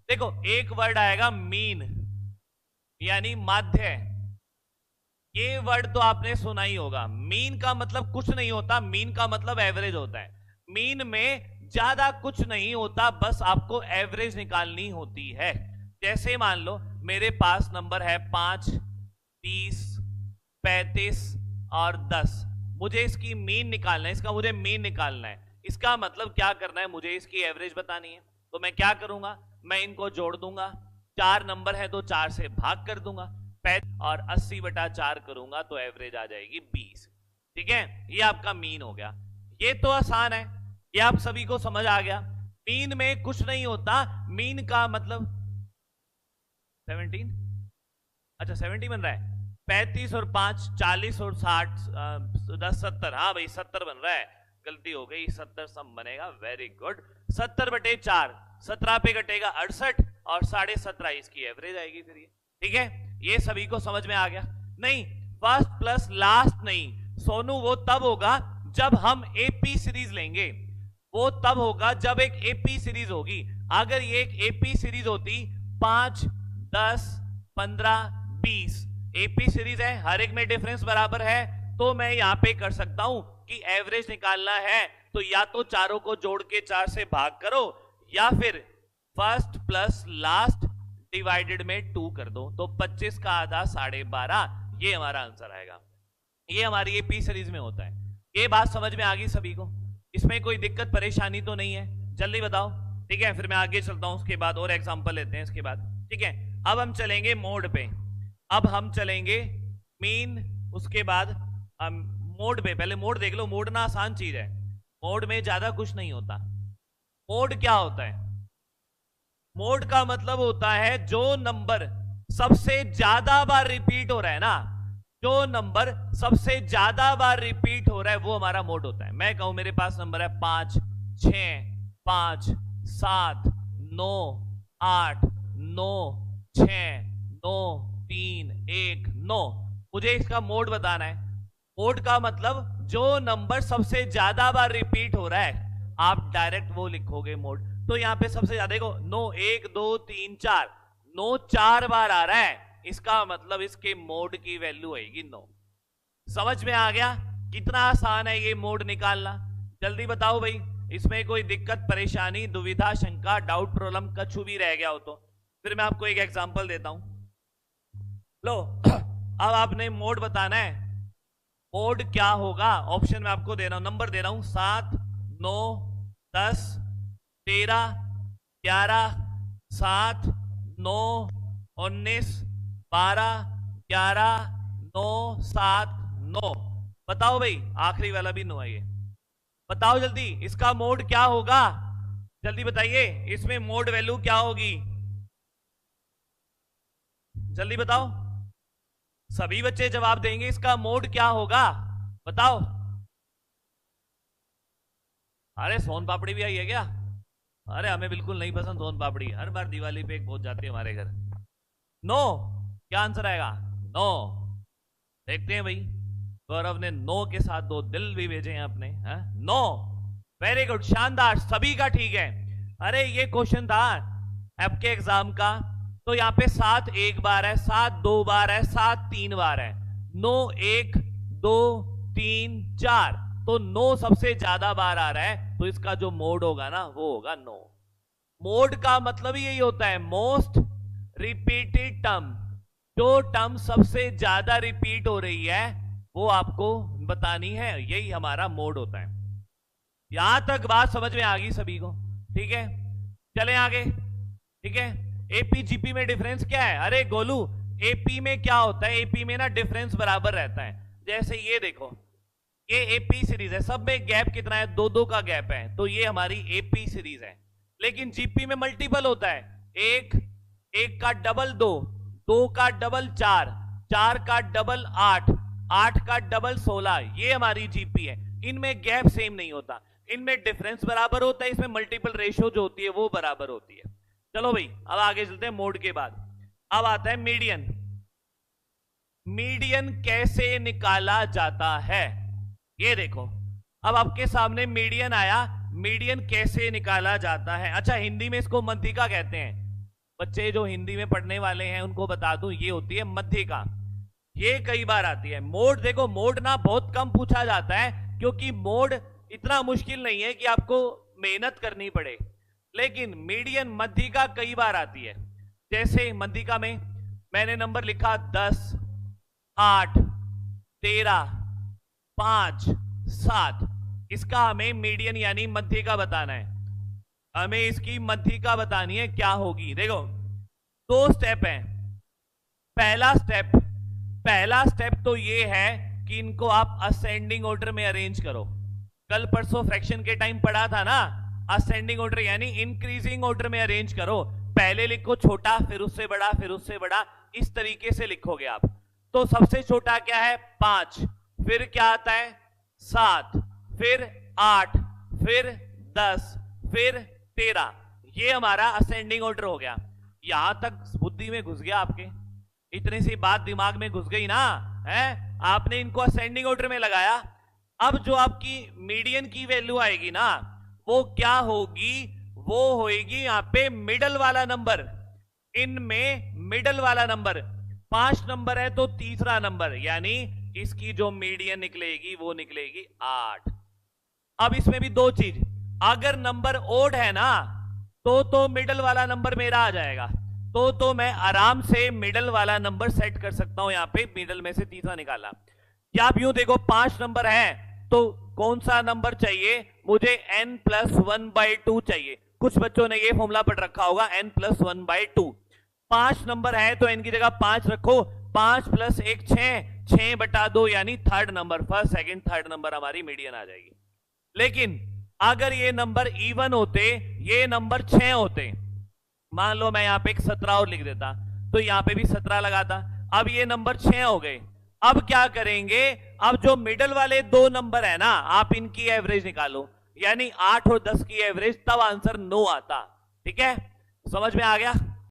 देखो एक वर्ड आएगा मीन, यानी माध्य। ये वर्ड तो आपने सुना ही होगा। मीन का मतलब कुछ नहीं होता, मीन का मतलब एवरेज होता है। मीन में ज्यादा कुछ नहीं होता, बस आपको एवरेज निकालनी होती है। जैसे मान लो मेरे पास नंबर है 5, 30, 35 और 10। मुझे इसकी मीन निकालना है, इसका मुझे मीन निकालना है। इसका मतलब क्या करना है, मुझे इसकी एवरेज बतानी है। तो मैं क्या करूंगा, मैं इनको जोड़ दूंगा। 4 नंबर है तो 4 से भाग कर दूंगा, और 80/4 करूंगा तो एवरेज आ जाएगी 20। ठीक है, ये आपका मीन हो गया। ये तो आसान है, ये आप सभी को समझ आ गया। मीन में कुछ नहीं होता, मीन का मतलब 17, अच्छा 70 बन रहा है। 35 और 5 40 और 60 10 70, हाँ भाई 70 बन रहा है, गलती हो गई, 70 सम बनेगा। Very good. 70/4 17 पे कटेगा 68 और 17.5 इसकी एवरेज आएगी फिर ये। ठीक है, ये सभी को समझ में आ गया। नहीं, फर्स्ट प्लस लास्ट नहीं सोनू, वो तब होगा जब हम एपी सीरीज लेंगे। वो तब होगा जब एक एपी सीरीज होगी। अगर ये एक एपी सीरीज होती 5, 10, 15, 20 एपी सीरीज है, हर एक में डिफरेंस बराबर है, तो मैं यहां पे कर सकता हूं कि एवरेज निकालना है तो या तो चारों को जोड़ के 4 से भाग करो, या फिर फर्स्ट प्लस लास्ट डिवाइडेड में 2 कर दो, तो 25 का आधा 12.5, ये हमारा आंसर आएगा। ये हमारी एपी सीरीज में होता है। ये बात समझ में आ गई सभी को? इसमें कोई दिक्कत परेशानी तो नहीं है? जल्दी बताओ। ठीक है, फिर मैं आगे चलता हूं, उसके बाद और एग्जांपल लेते हैं इसके बाद। ठीक है, अब हम चलेंगे मोड पे। अब हम चलेंगे मीन, उसके बाद हम मोड पे। पहले मोड देख लो, मोड ना आसान चीज है, मोड में ज्यादा कुछ नहीं होता। मोड क्या होता है? मोड का मतलब होता है जो नंबर सबसे ज्यादा बार रिपीट हो रहा है ना, जो नंबर सबसे ज्यादा बार रिपीट हो रहा है वो हमारा मोड होता है। मैं कहूं मेरे पास नंबर है 5, 6, 5, 7, 9, 8, 9, 6, 9, 3, 1, 9। मुझे इसका मोड बताना है। मोड का मतलब जो नंबर सबसे ज्यादा बार रिपीट हो रहा है, आप डायरेक्ट वो लिखोगे मोड। तो यहां पे सबसे ज्यादा देखो 9, 1, 2, 3, 4, 9 4 बार आ रहा है, इसका मतलब इसके मोड की वैल्यू आएगी 9। समझ में आ गया कितना आसान है ये मोड निकालना? जल्दी बताओ भाई, इसमें कोई दिक्कत परेशानी दुविधा शंका डाउट प्रॉब्लम कुछ भी रह गया हो तो फिर मैं आपको एक एग्जांपल देता हूं। लो अब आपने मोड बताना है। मोड क्या होगा, ऑप्शन में आपको दे रहा हूं, नंबर दे रहा हूं 7, 9, 10, 13, 11, 7, 9, 19, 12, 11, 9, 7, 9। बताओ भाई, आखिरी वाला भी 9 है ये। बताओ जल्दी, इसका मोड क्या होगा? जल्दी बताइए, इसमें मोड वैल्यू क्या होगी? जल्दी बताओ, सभी बच्चे जवाब देंगे, इसका मोड क्या होगा बताओ। अरे सोन पापड़ी भी आई है क्या? अरे हमें बिल्कुल नहीं पसंद सोन पापड़ी, हर बार दिवाली पे एक पहुंच जाती है हमारे घर। 9 क्या आंसर आएगा? 9। देखते हैं भाई, गौरव ने 9 के साथ 2 दिल भी भेजे हैं अपने। 9, वेरी गुड, शानदार, सभी का ठीक है। अरे ये क्वेश्चन था आपके एग्जाम का, तो यहाँ पे 7 1 बार है, 7 2 बार है, 7 3 बार है, 9 1 2 3 4, तो 9 सबसे ज्यादा बार आ रहा है, तो इसका जो मोड होगा ना वो होगा 9। मोड का मतलब ही यही होता है, मोस्ट रिपीटेड टर्म। जो टर्म सबसे ज्यादा रिपीट हो रही है वो आपको बतानी है, यही हमारा मोड होता है। यहां तक बात समझ में आ गई सभी को? ठीक है, चलें आगे। ठीक है, एपी जीपी में डिफरेंस क्या है? अरे गोलू, एपी में क्या होता है, एपी में ना डिफरेंस बराबर रहता है। जैसे ये देखो, ये एपी सीरीज है, सब में गैप कितना है? 2-2 का गैप है, तो ये हमारी एपी सीरीज है। लेकिन जीपी में मल्टीपल होता है, 1 का डबल 2, 2 का डबल 4, 4 का डबल 8, 8 का डबल 16, ये हमारी जीपी है। इनमें गैप सेम नहीं होता, इनमें डिफरेंस बराबर होता है, इसमें मल्टीपल रेशियो जो होती है वो बराबर होती है। चलो भाई, अब आगे चलते हैं मोड के बाद। अब आता है मीडियन। मीडियन कैसे निकाला जाता है? ये देखो, अब आपके सामने मीडियन आया, मीडियन कैसे निकाला जाता है? अच्छा, हिंदी में इसको मध्यिका कहते हैं। बच्चे जो हिंदी में पढ़ने वाले हैं उनको बता दूं, ये होती है मध्यिका। ये कई बार आती है। मोड देखो, मोड ना बहुत कम पूछा जाता है, क्योंकि मोड इतना मुश्किल नहीं है कि आपको मेहनत करनी पड़े, लेकिन मीडियन मध्यिका कई बार आती है। जैसे मध्यिका में मैंने नंबर लिखा 10, 8, 13, 5, 7, इसका हमें मीडियन यानी मध्यिका बताना है। हमें इसकी मध्यिका बतानी है क्या होगी। देखो 2 स्टेप हैं। पहला स्टेप तो ये है कि इनको आप असेंडिंग ऑर्डर में अरेंज करो। कल परसों फ्रैक्शन के टाइम पढ़ा था ना, असेंडिंग ऑर्डर यानी इंक्रीजिंग ऑर्डर में अरेंज करो। पहले लिखो छोटा, फिर उससे बड़ा, फिर उससे बड़ा, इस तरीके से लिखोगे आप। तो सबसे छोटा क्या है 5, फिर क्या आता है 7, फिर 8, फिर 10, फिर 13। ये हमारा असेंडिंग ऑर्डर हो गया। यहां तक बुद्धि में घुस गया आपके, इतनी सी बात दिमाग में घुस गई ना, है? आपने इनको असेंडिंग ऑर्डर में लगाया। अब जो आपकी मीडियन की वैल्यू आएगी ना, वो क्या होगी? वो होएगी यहां पे मिडल वाला नंबर। इनमें मिडल वाला नंबर 5 नंबर है तो तीसरा नंबर, यानी इसकी जो मीडियन निकलेगी वो निकलेगी 8। अब इसमें भी 2 चीज, अगर नंबर ओड है ना तो मिडल वाला नंबर मेरा आ जाएगा। तो मैं आराम से मिडल वाला नंबर सेट कर सकता हूं। यहां पे मिडल में से तीसरा निकाला। क्या आप यूं देखो 5 नंबर है तो कौन सा नंबर चाहिए मुझे? n+1/2 चाहिए। कुछ बच्चों ने ये फॉर्मूला पढ़ रखा होगा, n+1/2। 5 नंबर है तो n की जगह 5 रखो। 5 + 1 6/2 यानी third number, first second third number हमारी मीडियन आ जाएगी। लेकिन अगर ये नंबर इवन होते, ये नंबर 6 होते, मान लो मैं यहां पे एक 17 और लिख देता, तो यहां पे भी 17 लगाता। अब ये नंबर 6 हो गए। अब क्या करेंगे? अब जो मिडल वाले 2 नंबर है ना, आप इनकी एवरेज निकालो, यानी 8 और 10 की एवरेज, तब आंसर 9 आता। ठीक है, समझ में आ गया?